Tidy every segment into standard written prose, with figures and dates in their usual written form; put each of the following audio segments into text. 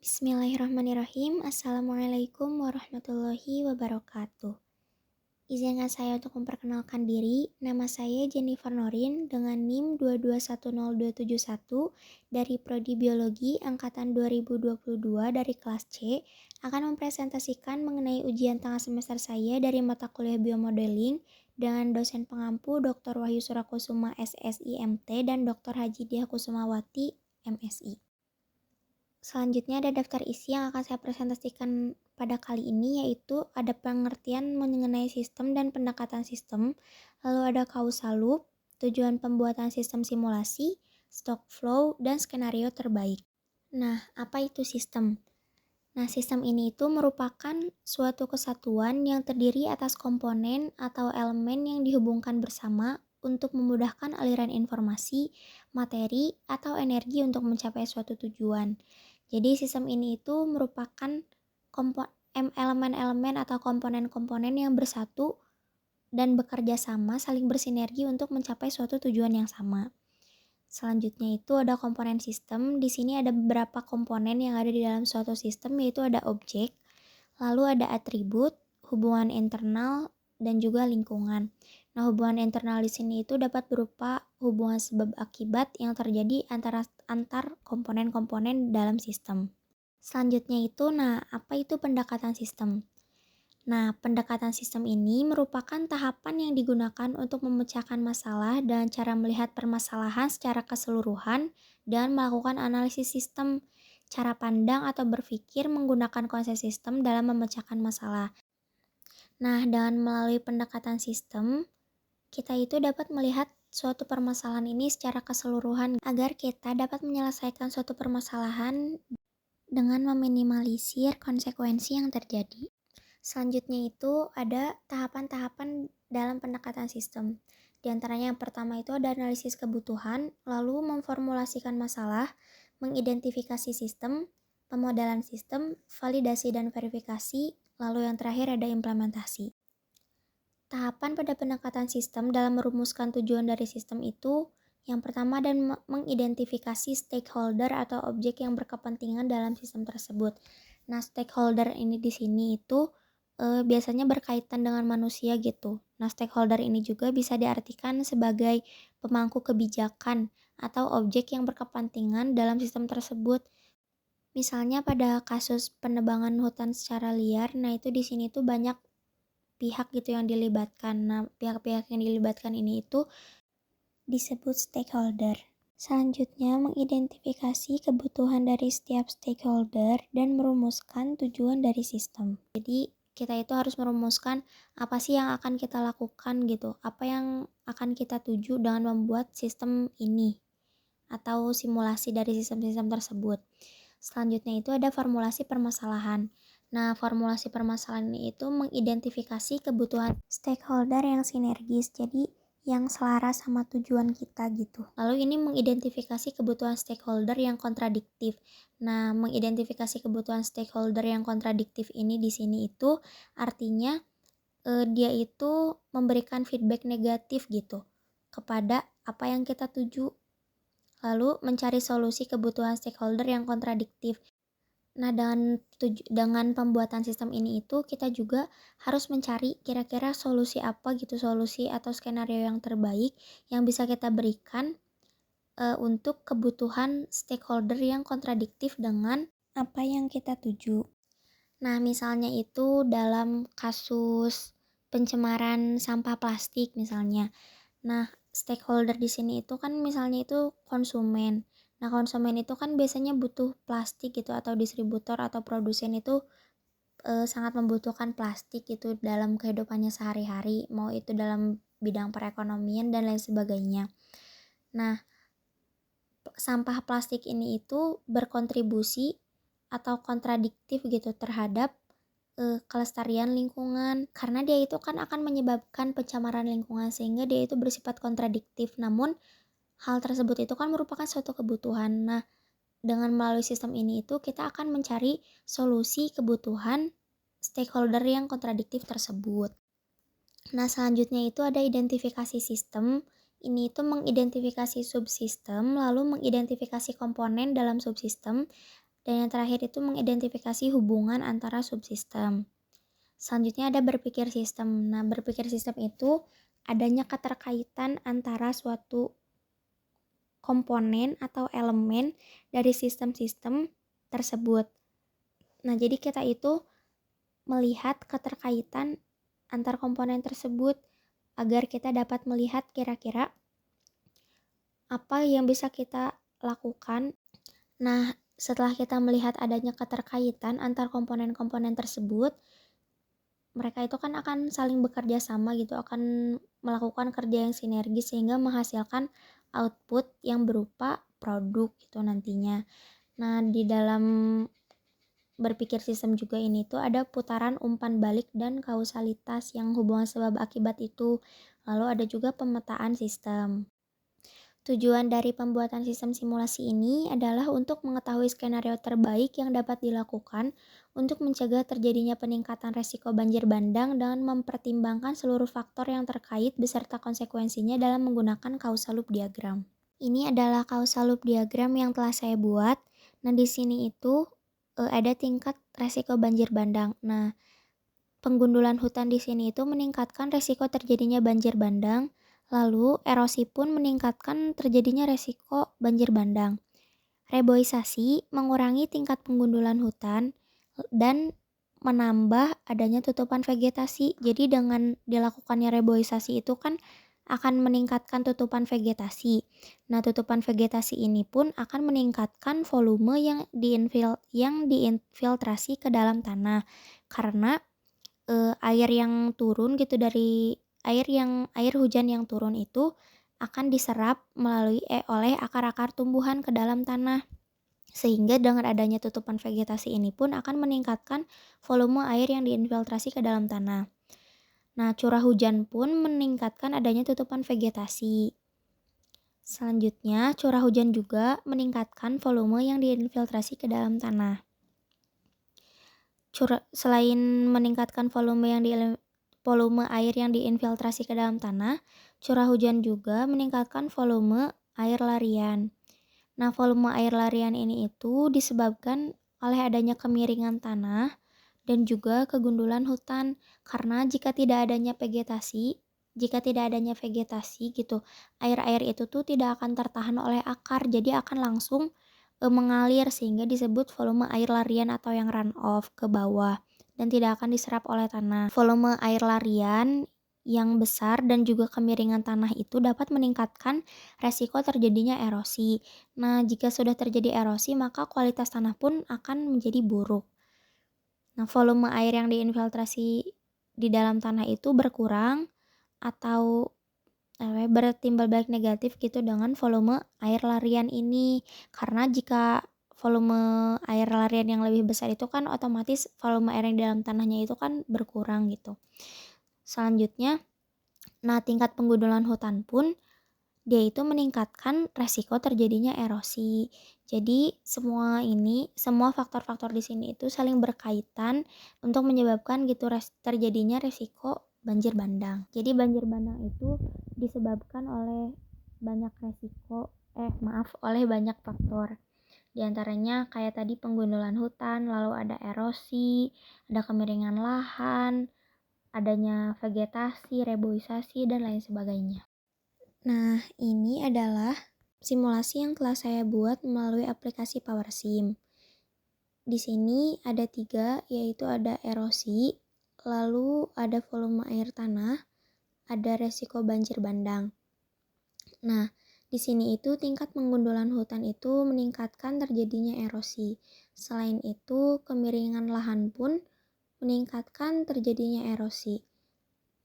Bismillahirrahmanirrahim. Assalamualaikum warahmatullahi wabarakatuh. Izinkan saya untuk memperkenalkan diri. Nama saya Jennifer Norin dengan NIM 2210271 dari Prodi Biologi Angkatan 2022 dari kelas C akan mempresentasikan mengenai ujian tengah semester saya dari mata kuliah Biomodeling dengan dosen pengampu Dr. Wahyu Surakusuma SSIMT dan Dr. Haji Diah Kusumawati MSI. Selanjutnya ada daftar isi yang akan saya presentasikan pada kali ini, yaitu ada pengertian mengenai sistem dan pendekatan sistem, lalu ada causal loop, tujuan pembuatan sistem simulasi, stock flow, dan skenario terbaik. Nah, apa itu sistem? Nah, sistem ini itu merupakan suatu kesatuan yang terdiri atas komponen atau elemen yang dihubungkan bersama untuk memudahkan aliran informasi, materi, atau energi untuk mencapai suatu tujuan. Jadi sistem ini itu merupakan elemen-elemen atau komponen-komponen yang bersatu dan bekerja sama saling bersinergi untuk mencapai suatu tujuan yang sama. Selanjutnya itu ada komponen sistem. Di sini ada beberapa komponen yang ada di dalam suatu sistem, yaitu ada objek, lalu ada atribut, hubungan internal, dan juga lingkungan. Nah, hubungan internal di sini itu dapat berupa hubungan sebab akibat yang terjadi antar komponen-komponen dalam sistem. Selanjutnya itu, apa itu pendekatan sistem? Nah, pendekatan sistem ini merupakan tahapan yang digunakan untuk memecahkan masalah dan cara melihat permasalahan secara keseluruhan dan melakukan analisis sistem, cara pandang atau berpikir menggunakan konsep sistem dalam memecahkan masalah. Nah, dengan melalui pendekatan sistem, kita itu dapat melihat suatu permasalahan ini secara keseluruhan agar kita dapat menyelesaikan suatu permasalahan dengan meminimalisir konsekuensi yang terjadi. Selanjutnya itu ada tahapan-tahapan dalam pendekatan sistem. Di antaranya yang pertama itu ada analisis kebutuhan, lalu memformulasikan masalah, mengidentifikasi sistem, pemodelan sistem, validasi dan verifikasi, lalu yang terakhir ada implementasi. Tahapan pada pendekatan sistem dalam merumuskan tujuan dari sistem itu yang pertama dan mengidentifikasi stakeholder atau objek yang berkepentingan dalam sistem tersebut. Nah, stakeholder ini di sini itu biasanya berkaitan dengan manusia gitu. Nah, stakeholder ini juga bisa diartikan sebagai pemangku kebijakan atau objek yang berkepentingan dalam sistem tersebut. Misalnya pada kasus penebangan hutan secara liar, nah itu di sini tuh banyak pihak gitu yang dilibatkan. Nah, pihak-pihak yang dilibatkan ini itu disebut stakeholder. Selanjutnya, mengidentifikasi kebutuhan dari setiap stakeholder dan merumuskan tujuan dari sistem. Jadi, kita itu harus merumuskan apa sih yang akan kita lakukan gitu, apa yang akan kita tuju dengan membuat sistem ini atau simulasi dari sistem-sistem tersebut. Selanjutnya itu ada formulasi permasalahan. Nah, formulasi permasalahan ini itu mengidentifikasi kebutuhan stakeholder yang sinergis, jadi yang selaras sama tujuan kita gitu. Lalu ini mengidentifikasi kebutuhan stakeholder yang kontradiktif. Nah, mengidentifikasi kebutuhan stakeholder yang kontradiktif ini di sini itu artinya dia itu memberikan feedback negatif gitu kepada apa yang kita tuju. Lalu mencari solusi kebutuhan stakeholder yang kontradiktif. Nah, dengan pembuatan sistem ini itu kita juga harus mencari kira-kira solusi apa gitu, solusi atau skenario yang terbaik yang bisa kita berikan untuk kebutuhan stakeholder yang kontradiktif dengan apa yang kita tuju. Nah, misalnya itu dalam kasus pencemaran sampah plastik misalnya. Nah, stakeholder di sini itu kan misalnya itu konsumen. Nah, konsumen itu kan biasanya butuh plastik gitu, atau distributor atau produsen itu sangat membutuhkan plastik gitu dalam kehidupannya sehari-hari, mau itu dalam bidang perekonomian dan lain sebagainya. Nah, sampah plastik ini itu berkontribusi atau kontradiktif gitu terhadap kelestarian lingkungan, karena dia itu kan akan menyebabkan pencemaran lingkungan sehingga dia itu bersifat kontradiktif. Namun hal tersebut itu kan merupakan suatu kebutuhan. Nah, dengan melalui sistem ini itu kita akan mencari solusi kebutuhan stakeholder yang kontradiktif tersebut. Nah, selanjutnya itu ada identifikasi sistem. Ini itu mengidentifikasi subsistem, lalu mengidentifikasi komponen dalam subsistem, Dan yang terakhir itu mengidentifikasi hubungan antara subsistem. Selanjutnya ada berpikir sistem. Nah, berpikir sistem itu adanya keterkaitan antara suatu komponen atau elemen dari sistem-sistem tersebut. Nah, jadi kita itu melihat keterkaitan antar komponen tersebut agar kita dapat melihat kira-kira apa yang bisa kita lakukan. Nah, setelah kita melihat adanya keterkaitan antar komponen-komponen tersebut, mereka itu kan akan saling bekerja sama gitu, akan melakukan kerja yang sinergis sehingga menghasilkan output yang berupa produk gitu nantinya. Nah, di dalam berpikir sistem juga ini tuh ada putaran umpan balik dan kausalitas yang hubungan sebab akibat itu. Lalu ada juga pemetaan sistem. Tujuan dari pembuatan sistem simulasi ini adalah untuk mengetahui skenario terbaik yang dapat dilakukan untuk mencegah terjadinya peningkatan resiko banjir bandang dan mempertimbangkan seluruh faktor yang terkait beserta konsekuensinya dalam menggunakan causal loop diagram. Ini adalah causal loop diagram yang telah saya buat. Nah, di sini itu ada tingkat resiko banjir bandang. Nah, penggundulan hutan di sini itu meningkatkan resiko terjadinya banjir bandang. Lalu, erosi pun meningkatkan terjadinya resiko banjir bandang. Reboisasi mengurangi tingkat penggundulan hutan dan menambah adanya tutupan vegetasi. Jadi dengan dilakukannya reboisasi itu kan akan meningkatkan tutupan vegetasi. Nah, tutupan vegetasi ini pun akan meningkatkan volume yang diinfiltrasi ke dalam tanah. Karena air yang turun gitu dari air hujan yang turun itu akan diserap oleh akar-akar tumbuhan ke dalam tanah. Sehingga dengan adanya tutupan vegetasi ini pun akan meningkatkan volume air yang diinfiltrasi ke dalam tanah. Nah, curah hujan pun meningkatkan adanya tutupan vegetasi. Selanjutnya, curah hujan juga meningkatkan volume yang diinfiltrasi ke dalam tanah. Selain meningkatkan volume air yang diinfiltrasi ke dalam tanah, curah hujan juga meningkatkan volume air larian. Nah, volume air larian ini itu disebabkan oleh adanya kemiringan tanah dan juga kegundulan hutan. Karena jika tidak adanya vegetasi gitu, air-air itu tuh tidak akan tertahan oleh akar, jadi akan langsung mengalir sehingga disebut volume air larian atau yang runoff ke bawah dan tidak akan diserap oleh tanah. Volume air larian yang besar dan juga kemiringan tanah itu dapat meningkatkan resiko terjadinya erosi. Nah, jika sudah terjadi erosi, maka kualitas tanah pun akan menjadi buruk. Nah, volume air yang diinfiltrasi di dalam tanah itu berkurang atau bertimbal balik negatif gitu dengan volume air larian ini. Karena jika volume air larian yang lebih besar itu kan otomatis volume air yang di dalam tanahnya itu kan berkurang gitu. Selanjutnya, nah tingkat penggundulan hutan pun dia itu meningkatkan resiko terjadinya erosi. Jadi semua faktor-faktor di sini itu saling berkaitan untuk menyebabkan gitu terjadinya resiko banjir bandang. Jadi banjir bandang itu disebabkan oleh oleh banyak faktor. Di antaranya kayak tadi penggundulan hutan, lalu ada erosi, ada kemiringan lahan, adanya vegetasi, reboisasi, dan lain sebagainya. Nah, ini adalah simulasi yang telah saya buat melalui aplikasi PowerSim. Di sini ada 3, yaitu ada erosi, lalu ada volume air tanah, ada resiko banjir bandang. Nah, di sini itu tingkat penggundulan hutan itu meningkatkan terjadinya erosi. Selain itu, kemiringan lahan pun meningkatkan terjadinya erosi.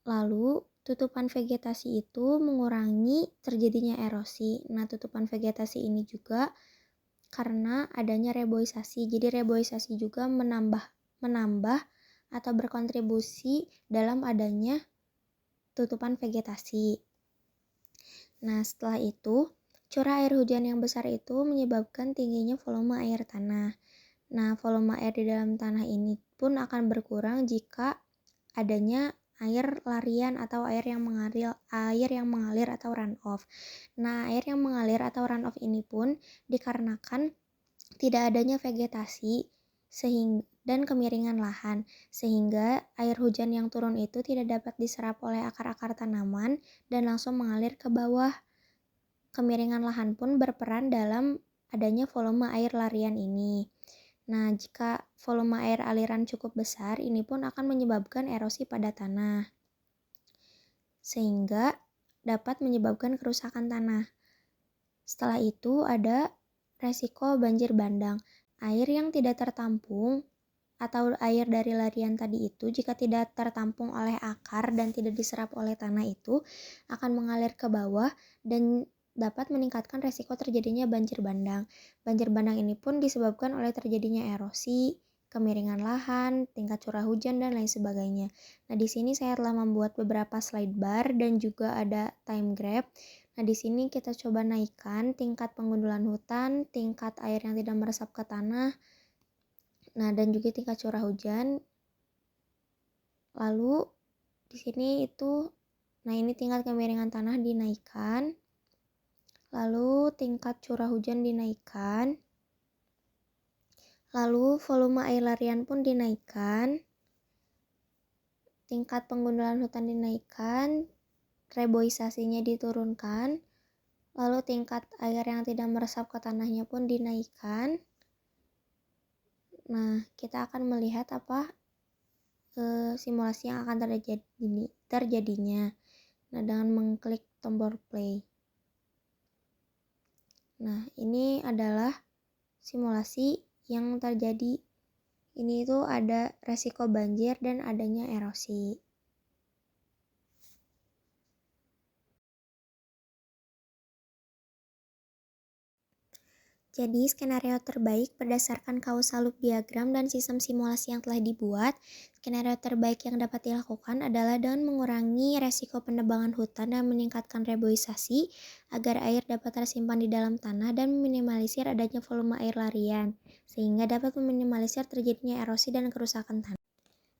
Lalu, tutupan vegetasi itu mengurangi terjadinya erosi. Nah, tutupan vegetasi ini juga karena adanya reboisasi. Jadi reboisasi juga menambah atau berkontribusi dalam adanya tutupan vegetasi. Nah, setelah itu, curah air hujan yang besar itu menyebabkan tingginya volume air tanah. Nah, volume air di dalam tanah ini pun akan berkurang jika adanya air larian atau air yang mengalir atau runoff. Nah, air yang mengalir atau runoff ini pun dikarenakan tidak adanya vegetasi dan kemiringan lahan, sehingga air hujan yang turun itu tidak dapat diserap oleh akar-akar tanaman dan langsung mengalir ke bawah. Kemiringan lahan pun berperan dalam adanya volume air larian ini. Nah, jika volume air aliran cukup besar, ini pun akan menyebabkan erosi pada tanah, sehingga dapat menyebabkan kerusakan tanah. Setelah itu ada resiko banjir bandang. Air yang tidak tertampung atau air dari larian tadi itu jika tidak tertampung oleh akar dan tidak diserap oleh tanah itu akan mengalir ke bawah dan dapat meningkatkan resiko terjadinya banjir bandang. Banjir bandang ini pun disebabkan oleh terjadinya erosi, kemiringan lahan, tingkat curah hujan, dan lain sebagainya. Nah, di sini saya telah membuat beberapa slide bar dan juga ada time graph. Nah, di sini kita coba naikkan tingkat penggundulan hutan, tingkat air yang tidak meresap ke tanah, nah dan juga tingkat curah hujan. Lalu di sini itu, nah ini tingkat kemiringan tanah dinaikkan, lalu tingkat curah hujan dinaikkan, lalu volume air larian pun dinaikkan, tingkat penggundulan hutan dinaikkan, reboisasinya diturunkan, lalu tingkat air yang tidak meresap ke tanahnya pun dinaikkan. Nah, kita akan melihat apa simulasi yang akan terjadinya. Nah, dengan mengklik tombol play. Nah, ini adalah simulasi yang terjadi. Ini itu ada resiko banjir dan adanya erosi. Jadi, skenario terbaik berdasarkan causal loop diagram dan sistem simulasi yang telah dibuat, skenario terbaik yang dapat dilakukan adalah dengan mengurangi resiko penebangan hutan dan meningkatkan reboisasi agar air dapat tersimpan di dalam tanah dan meminimalisir adanya volume air larian, sehingga dapat meminimalisir terjadinya erosi dan kerusakan tanah.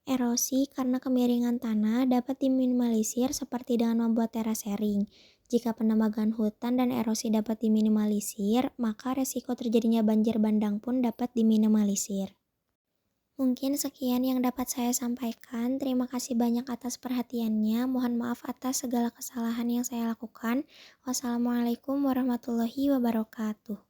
Erosi karena kemiringan tanah dapat diminimalisir seperti dengan membuat terasering. Jika penebangan hutan dan erosi dapat diminimalisir, maka resiko terjadinya banjir bandang pun dapat diminimalisir. Mungkin sekian yang dapat saya sampaikan. Terima kasih banyak atas perhatiannya. Mohon maaf atas segala kesalahan yang saya lakukan. Wassalamualaikum warahmatullahi wabarakatuh.